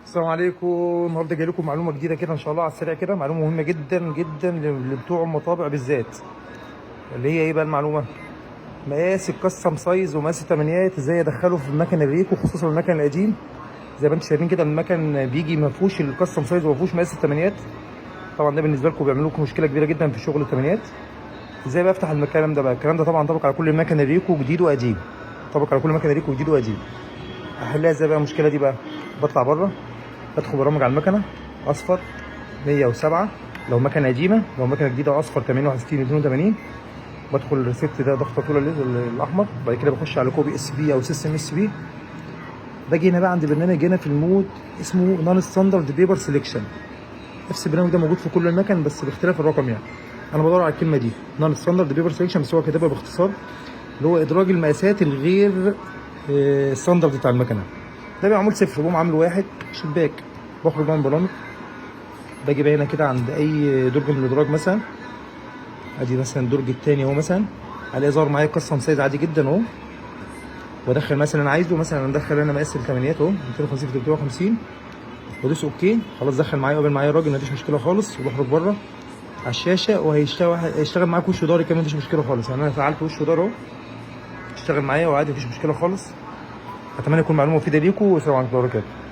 السلام عليكم. النهارده جاي لكم معلومه جديده كده ان شاء الله على السريع كده، معلومه مهمه جدا جدا لبتوع المطابع بالذات. اللي هي ايه بقى المعلومه؟ مقاس الكاستم سايز ومقاس التمانيات ازاي ادخله في المكن الريكو، خصوصا المكن القديم. زي ما انتم شايفين كده المكن بيجي ما فيهوش الكاستم سايز وما فيهوش مقاس التمانيات. طبعا ده بالنسبه لكم بيعمل لكم مشكله كبيره جدا في شغل التمانيات. ازاي بقى افتح الكلام ده بقى؟ الكلام ده طبعا طبق على كل المكن الريكو جديد وقديم. طبق على كل مكن الريكو جديد وقديم. احلها ازاي بقى المشكله دي بقى؟ بطلع بره، بدخل برامج على المكنه، اصفر 107 لو مكنه قديمه، لو مكنه جديده اصفر 80 61 82. بدخل الريسيت ده ضغطه طول الاحمر. بعد كده بخش على كوبي اس بي او سيستم اس بي. باجي هنا بقى عند برنامج هنا في المود اسمه نون ستاندرد بيبر سيلكشن. نفس البرنامج ده موجود في كل المكن بس باختلاف الرقم يعني. انا بدور على الكلمه دي نون ستاندرد بيبر سيلكشن، بس هو كاتبها باختصار، اللي هو ادراج المقاسات الغير ستاندرد بتاع المكنه. ده بيبقى معمول صفر، بقوم عامله واحد شباك. بخرج بقى من برامج، باجي بقى هنا كده عند اي درج من الادراج مثلا. ادي مثلا الدرج التاني اهو مثلا، الاقي ظهر معايا كاستم سايز عادي جدا اهو. وادخل مثلا انا عايزه، مثلا ادخل انا مقاس الثمانينات اهو 250 في 350. وادوس اوكي، خلاص دخل معايا وقابل معايا الراجل، مفيش مشكله خالص. وبخرج بره على الشاشه وهيشتغل معاك وش وضهري كمان، مفيش مشكله خالص. يعني انا فعلت وش وضهر اهو، اشتغل معايا وعادي مفيش مشكله خالص. اتمنى يكون معلومه مفيده ليكم، والسلام عليكم ورحمه الله وبركاته.